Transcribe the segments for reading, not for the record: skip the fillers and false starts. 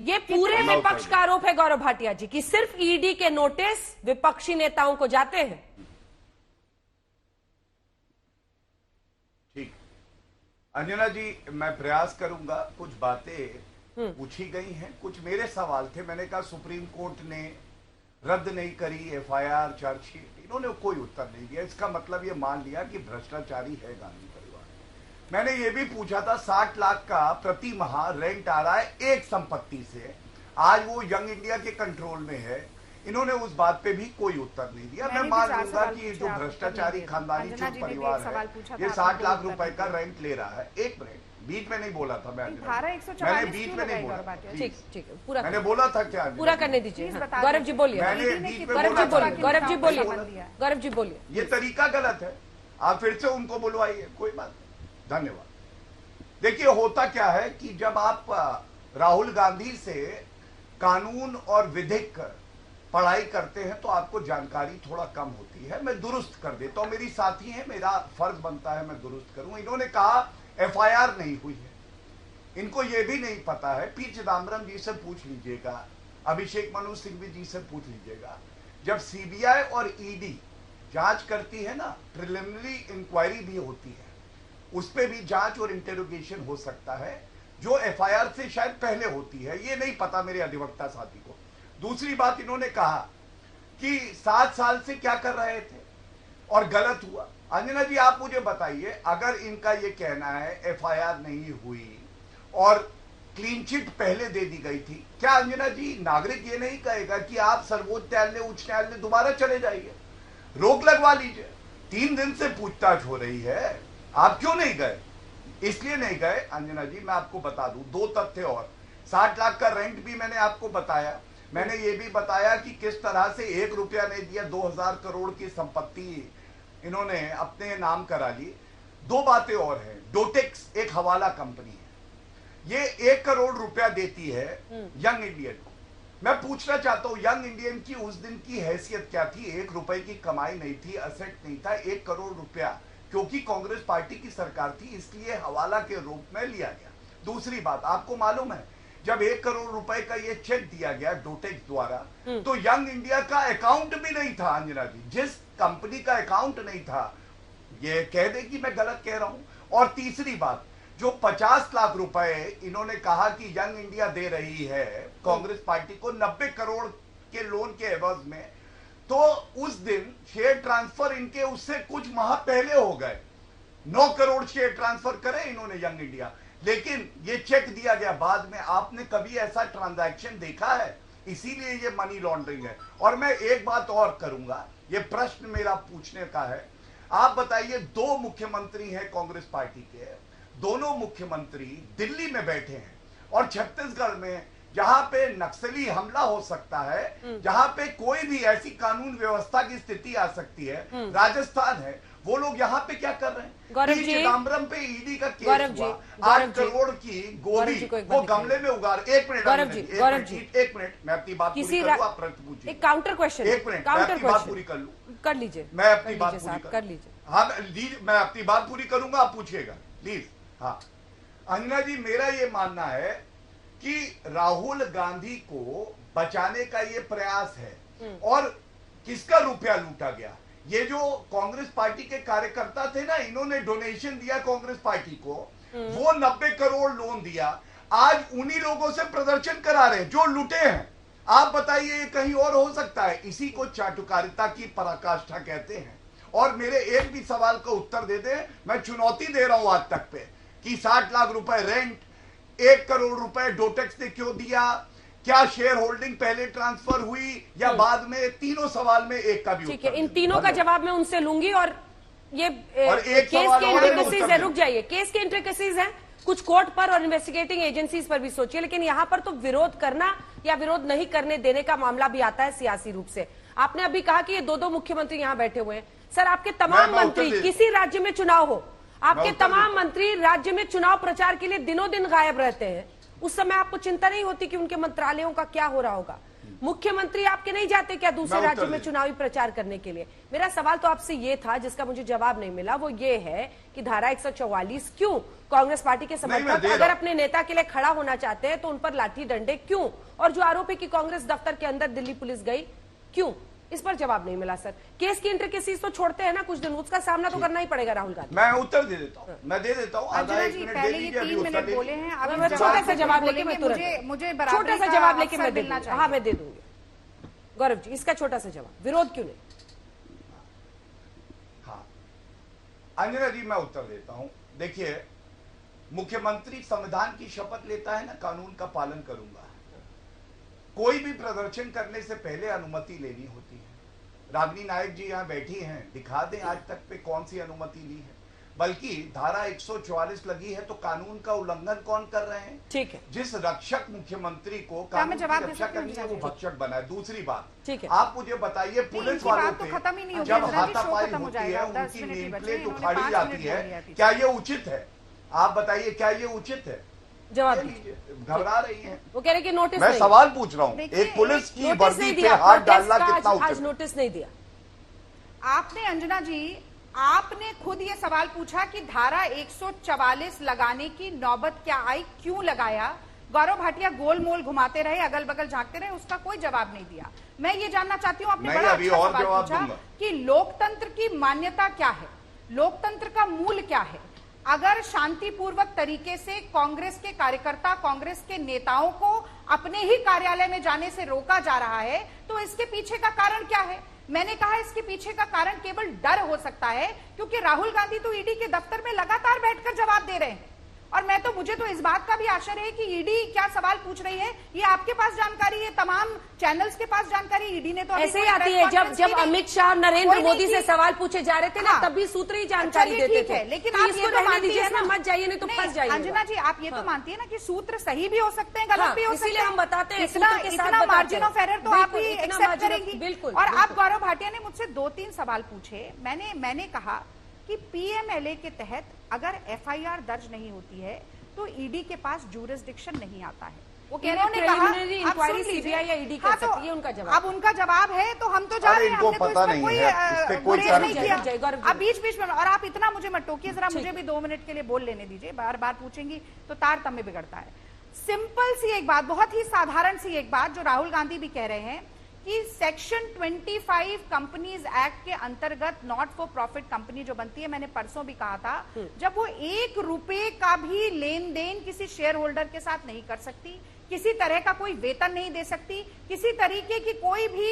ये पूरे विपक्ष का आरोप है गौरव भाटिया जी कि सिर्फ ईडी के नोटिस विपक्षी नेताओं को जाते हैं। ठीक, अंजना जी, मैं प्रयास करूंगा। कुछ बातें पूछी गई हैं, कुछ मेरे सवाल थे। मैंने कहा सुप्रीम कोर्ट ने रद्द नहीं करी एफआईआर, चार्जशीट, इन्होंने कोई उत्तर नहीं दिया। इसका मतलब ये मान लिया कि भ्रष्टाचारी है गांधी परिवार। मैंने ये भी पूछा था 60 लाख का प्रति माह रेंट आ रहा है एक संपत्ति से, आज वो यंग इंडिया के कंट्रोल में है। इन्होंने उस बात पे भी कोई उत्तर नहीं दिया। मैं मान लूंगा कि जो भ्रष्टाचारी खानदानी चोर परिवार है ये 60 लाख रुपए का रेंट ले रहा है। एक मिनट, बीच में नहीं बोला था मैंने बीच में नहीं बोला। ठीक ठीक, पूरा मैंने बोला था क्या? पूरा करने दीजिए। गौरव जी बोलिए, गौरव जी बोलिए, गौरव जी बोलिए, गौरव जी बोलिए। ये तरीका गलत है, आप फिर से उनको बुलवाइए, कोई बात नहीं। धन्यवाद। देखिए, होता क्या है कि जब आप राहुल गांधी से कानून और विधिक पढ़ाई करते हैं तो आपको जानकारी थोड़ा कम होती है। मैं दुरुस्त कर देता हूं, मेरी साथी है, मेरा फर्ज बनता है मैं दुरुस्त करूं। इन्होंने कहा एफआईआर नहीं हुई है। इनको यह भी नहीं पता है, पी चिदम्बरम जी से पूछ लीजिएगा, अभिषेक मनु सिंघवी जी से पूछ लीजिएगा। जब सीबीआई और ईडी जांच करती है ना, प्रिलिमिनरी इंक्वायरी भी होती है, उस पर भी जांच और इंटेरोगेशन हो सकता है, जो एफआईआर से शायद पहले होती है। ये नहीं पता मेरे अधिवक्ता साथी को। दूसरी बात, इन्होंने कहा कि 7 साल से क्या कर रहे थे और गलत हुआ। अंजना जी, आप मुझे बताइए, अगर इनका ये कहना है एफआईआर नहीं हुई और क्लीन चिट पहले दे दी गई थी, क्या अंजना जी नागरिक ये नहीं कहेगा कि आप सर्वोच्च न्यायालय, उच्च न्यायालय दोबारा चले जाइए, रोक लगवा लीजिए? 3 दिन से पूछताछ हो रही है, आप क्यों नहीं गए? इसलिए नहीं गए अंजना जी, मैं आपको बता दूं 2 तथ्य और। 60 लाख का रेंट भी मैंने आपको बताया। मैंने ये भी बताया कि किस तरह से 1 रुपया नहीं दिया, 2000 करोड़ की संपत्ति इन्होंने अपने नाम करा ली। 2 बातें और हैं। डोटेक्स एक हवाला कंपनी है, ये 1 करोड़ रुपया देती है यंग इंडियन को। मैं पूछना चाहता हूं, यंग इंडियन की उस दिन की हैसियत क्या थी? 1 रुपए की कमाई नहीं थी, असेट नहीं था। 1 करोड़ रुपया क्योंकि कांग्रेस पार्टी की सरकार थी इसलिए हवाला के रूप में लिया गया। दूसरी बात, आपको मालूम है जब 1 करोड़ रुपए का ये चेक दिया गया डोटेक्स द्वारा, तो यंग इंडिया का अकाउंट भी नहीं था अंजना जी। जिस कंपनी का अकाउंट नहीं था, ये कह दे कि मैं गलत कह रहा हूं। और तीसरी बात, जो 50 लाख रुपए इन्होंने कहा कि यंग इंडिया दे रही है कांग्रेस पार्टी को 90 करोड़ के लोन के एवज में, तो उस दिन शेयर ट्रांसफर इनके उससे कुछ माह पहले हो गए। 9 करोड़ शेयर ट्रांसफर करे इन्होंने यंग इंडिया, लेकिन ये चेक दिया गया बाद में। आपने कभी ऐसा ट्रांजैक्शन देखा है? इसीलिए ये मनी लॉन्ड्रिंग है। और मैं एक बात और करूंगा, ये प्रश्न मेरा पूछने का है। आप बताइए, 2 मुख्यमंत्री हैं कांग्रेस पार्टी के, दोनों मुख्यमंत्री दिल्ली में बैठे हैं और छत्तीसगढ़ में जहां पे नक्सली हमला हो सकता है, जहां पे कोई भी ऐसी कानून व्यवस्था की स्थिति आ सकती है, राजस्थान है, वो लोग यहाँ पे क्या कर रहे हैं? चिदम्बरम पे ईडी का केस हुआ, 8 करोड़ की गोभी वो गमले में उगा रहे। एक मिनट, एक मिनट, मैं अपनी बात पूरी करूं, आप प्रश्न पूछिए। काउंटर क्वेश्चन, एक मिनट, मैं अपनी बात पूरी कर लूं। कर लीजिए, मैं अपनी बात पूरी कर लीजिए। हाँ, मैं अपनी बात पूरी करूंगा, आप पूछिएगा प्लीज। हाँ अंजना जी, मेरा ये मानना है कि राहुल गांधी को बचाने का ये प्रयास है। और किसका रुपया लूटा गया? ये जो कांग्रेस पार्टी के कार्यकर्ता थे ना, इन्होंने डोनेशन दिया कांग्रेस पार्टी को, वो 90 करोड़ लोन दिया। आज उन्हीं लोगों से प्रदर्शन करा रहे हैं जो लुटे हैं। आप बताइए, ये कहीं और हो सकता है? इसी को चाटुकारिता की पराकाष्ठा कहते हैं। और मेरे एक भी सवाल का उत्तर दे दे, मैं चुनौती दे रहा हूं आज तक पे कि 60 लाख रुपए रेंट, 1 करोड़ रुपए डोटेक्स ने क्यों दिया? क्या शेयर होल्डिंग पहले ट्रांसफर हुई या बाद में? तीनों सवाल में एक का भी ठीक है, इन तीनों का जवाब मैं उनसे लूंगी। और ये केस के इंट्रिकसीज है, रुक जाइए, केस के इंट्रिकसीज हैं, कुछ कोर्ट पर और इन्वेस्टिगेटिंग एजेंसीज पर भी सोचिए। लेकिन यहाँ पर तो विरोध करना या विरोध नहीं करने देने का मामला भी आता है सियासी रूप से। आपने अभी कहा कि ये 2 मुख्यमंत्री यहाँ बैठे हुए हैं। सर, आपके तमाम मंत्री, किसी राज्य में चुनाव हो, आपके तमाम मंत्री राज्य में चुनाव प्रचार के लिए दिनों दिन गायब रहते हैं। उस समय आपको चिंता नहीं होती कि उनके मंत्रालयों का क्या हो रहा होगा? मुख्यमंत्री आपके नहीं जाते क्या दूसरे मैं उत्तर राज्यों में दे- चुनावी प्रचार करने के लिए? मेरा सवाल तो आपसे ये था जिसका मुझे जवाब नहीं मिला, वो ये है कि धारा 144 क्यों कांग्रेस पार्टी के नहीं, मैं समर्थक दे रहा अगर हूं। अपने नेता के लिए खड़ा होना चाहते हैं तो उन पर लाठी डंडे क्यों? और जो आरोप है कि कांग्रेस दफ्तर के अंदर दिल्ली पुलिस गई, क्यों? इस पर जवाब नहीं मिला सर। केस की इंट्रिकेसीज तो छोड़ते हैं ना कुछ दिन, उसका सामना तो करना ही पड़ेगा राहुल गांधी। मैं उत्तर दे देता हूँ, मैं दे देता हूँ, आधा अंजना एक जी, मिनट दे पहले ये दीजिए, अभी 3 उत्तर मिनट दे बोले दीजिए। हैं, अब मैं इस छोटा जवाब सा से जवाब बोलेंगे, लेके मैं तुरंत मुझे छोटा बराबरी सा का जवाब लेके अवसर मैं दे मिलना दूंगी। हाँ, चाहिए। मैं दे दूंगी। गौरव जी, इसका छोटा सा जवाब, विरोध क्यों नहीं? हाँ, अंजना जी, मैं उत्तर देता हूं। देखिए, मुख्यमंत्री संविधान की शपथ लेता है ना, कानून का पालन करूंगा। कोई भी प्रदर्शन करने से पहले अनुमति लेनी होती है। रागिनी नायक जी यहां बैठी हैं, दिखा दें आज तक पे कौन सी अनुमति ली है। बल्कि धारा 144 लगी है तो कानून का उल्लंघन कौन कर रहे हैं? ठीक है, जिस रक्षक मुख्यमंत्री को क्या मैं कानून जवाब की दे रक्षा सकती हूँ? करनी है वो भक्षक बना है। दूसरी बात, ठीक है। आप मुझे बताइए, पुलिस इनकी वालों बात तो पे खत्म ही नहीं होगी, जब अंजना जी, शो हाथापाई खत्म हो होती जाएगा, है, 10 उनकी मिनट ही नेम बचे, प्लेट इन्होंने उखाड़ी 5 जाती मिनट है, बोल दिया पीछे। क्या ये उचित है? आप बताइए, क्या ये उचित है? जवाब ये दीजिए। लीजिए, घबरा रही हैं। वो कह रहे कि नोटिस मैं नहीं। सवाल पूछ रहा हूँ, देखिए, एक पुलिस की नोटिस वर्दी नहीं पे दिया, हाथ प्रोटेस्ट डालना का कितना आज उचित है? नोटिस नहीं दिया। आपने अंजना जी, आपने खुद ये सवाल पूछा कि धारा 144 लगाने की नौबत क्या आई, क्यों लगाया? गौरव भाटिया गोल मोल घुमाते रहे, अगल बगल झांकते रहे, उसका कोई जवाब नहीं दिया। मैं ये जानना चाहती हूँ, आपने नहीं, बड़ा अभी अच्छा और सवाल जवाब पूछा दूंगा। कि लोकतंत्र की मान्यता क्या है, लोकतंत्र का मूल क्या है। अगर शांतिपूर्वक तरीके से कांग्रेस के कार्यकर्ता, कांग्रेस के नेताओं को अपने ही कार्यालय में जाने से रोका जा रहा है, तो इसके पीछे का कारण क्या है? मैंने कहा इसके पीछे का कारण केवल डर हो सकता है, क्योंकि राहुल गांधी तो ईडी के दफ्तर में लगातार बैठकर जवाब दे रहे हैं। और मुझे तो इस बात का भी आश्चर्य है कि ईडी क्या सवाल पूछ रही है, ये आपके पास जानकारी है, तमाम चैनल्स के पास जानकारी, ईडी ने तो अभी ऐसे ही कोई आती प्रेस है, जब कॉन्फ्रेंस की नहीं। अमित शाह और नरेंद्र कोई मोदी नहीं से की। सवाल पूछे जा रहे थे ना, हाँ। तभी सूत्र ही जानकारी चलिए, देते ठीक थे। है, लेकिन तो आप इसको ये तो रहने मानती दीजिए, है इसमें ना, मत जाइए, नहीं तो फंस जाइए। अंजना जी, आप ये तो मानती है ना कि सूत्र सही भी हो सकते हैं, गलत हाँ, भी हो सकते हैं। इसीलिए हम बताते हैं, इतना सूत्र के साथ इतना बताते मार्जिन हैं। ऑफ एरर तो आप बिल्कुल, ही इतना एक्सेप्ट margin of- करेंगी। बिल्कुल, और बिल्कुल। आप गौरव भाटिया ने मुझसे 2-3 सवाल पूछे। मैंने कहा कि पीएमएलए के तहत अगर एफआईआर दर्ज नहीं होती है तो ईडी के पास ज्यूरिसडिक्शन नहीं आता है। वो कह रहे हैं इन्होंने कहा, preliminary आप inquiry सुन लीजिए। CBI या ED कर हाँ, तो सकती है, उनका जवाब। अब उनका जवाब है तो हम तो जा अरे रहे हैं, इनको हमने तो पता इस पर नहीं कोई है, इस पे कोई गुरेज चार्ज नहीं नहीं किया। है। जय गौरव जी। अब बीच में और आप इतना मुझे मत टोकिए, जरा मुझे भी 2 मिनट के लिए बोल लेने दीजिए, बार बार पूछेंगी तो तारतम्य बिगड़ता है। सिंपल सी एक बात, बहुत ही साधारण सी एक बात जो राहुल गांधी भी कह रहे हैं कि सेक्शन 25 कंपनीज एक्ट के अंतर्गत नॉट फॉर प्रॉफिट कंपनी जो बनती है, मैंने परसों भी कहा था, जब वो 1 रुपए का भी लेन देन किसी शेयर होल्डर के साथ नहीं कर सकती, किसी तरह का कोई वेतन नहीं दे सकती, किसी तरीके की कोई भी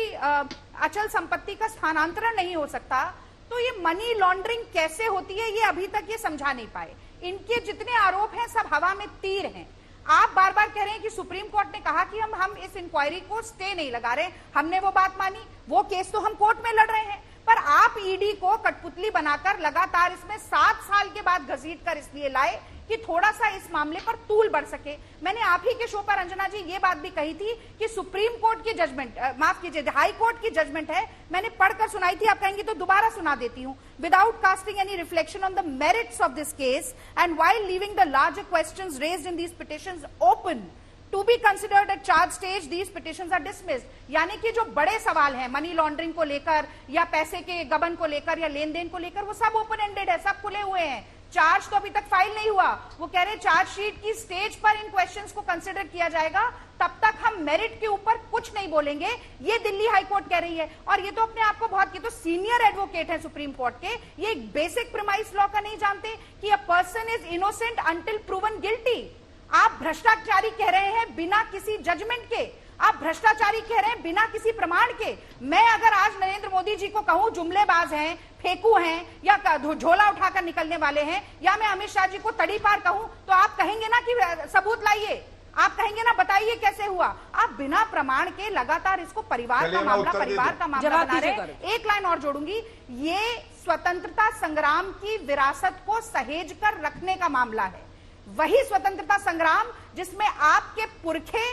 अचल संपत्ति का स्थानांतरण नहीं हो सकता, तो ये मनी लॉन्ड्रिंग कैसे होती है ये अभी तक ये समझा नहीं पाए। इनके जितने आरोप हैं सब हवा में तीर हैं। आप बार बार कह रहे हैं कि सुप्रीम कोर्ट ने कहा कि हम इस इंक्वायरी को स्टे नहीं लगा रहे, हमने वो बात मानी, वो केस तो हम कोर्ट में लड़ रहे हैं, पर आप ईडी को कठपुतली बनाकर लगातार इसमें 7 साल के बाद घसीट कर इसलिए लाए कि थोड़ा सा इस मामले पर तूल बढ़ सके। मैंने आप ही के शो पर अंजना जी ये बात भी कही थी कि सुप्रीम कोर्ट की जजमेंट, माफ कीजिए, हाई कोर्ट की जजमेंट है, मैंने पढ़कर सुनाई थी, आप कहेंगी तो दोबारा सुना देती हूं। Without casting any reflection on the merits of this case and while leaving the larger questions raised in these petitions open to be considered at charge stage, these petitions are dismissed. यानी कि जो बड़े सवाल हैं money laundering को लेकर या पैसे के गबन को लेकर या लेन देन को लेकर, वो सब ओपन एंडेड है, सब खुले हुए हैं। चार्ज तो अभी तक फाइल नहीं हुआ, वो कह रहे चार्जशीट की स्टेज पर इन क्वेश्चंस को कंसिडर किया जाएगा, तब तक हम मेरिट के ऊपर कुछ नहीं बोलेंगे, ये दिल्ली हाईकोर्ट कह रही है। और ये तो अपने आप को बहुत, ये तो सीनियर एडवोकेट है सुप्रीम कोर्ट के, ये एक बेसिक प्रीमाइस लॉ का नहीं जानते कि a person is innocent until proven guilty. आप भ्रष्टाचारी कह रहे हैं बिना किसी जजमेंट के, आप भ्रष्टाचारी कह रहे हैं बिना किसी प्रमाण के। मैं अगर आज नरेंद्र मोदी जी को कहूं जुमलेबाज हैं, फेंकू हैं या झोला उठाकर निकलने वाले हैं, या मैं अमित शाह जी को तड़ी पार कहूं, तो आप कहेंगे ना कि सबूत लाइए, आप कहेंगे ना बताइए कैसे हुआ। आप बिना प्रमाण के लगातार इसको परिवार का मामला बना रहे हैं। एक लाइन और जोड़ूंगी, ये स्वतंत्रता संग्राम की विरासत को सहेज कर रखने का मामला है, वही स्वतंत्रता संग्राम जिसमें आपके पुरखे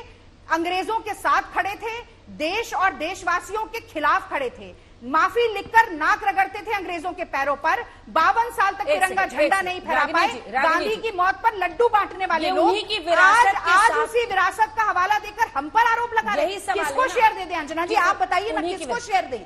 अंग्रेजों के साथ खड़े थे, देश और देशवासियों के खिलाफ खड़े थे। माफी लिखकर नाक रगड़ते थे अंग्रेजों के पैरों पर, 52 साल तक तिरंगा झंडा नहीं फहरा पाए, गांधी की मौत पर लड्डू बांटने वाले लोग आज उसी विरासत का हवाला देकर हम पर आरोप लगा रहे हैं। किसको शेयर दे दें? अंजना जी आप बताइए ना, किसको शेयर दें?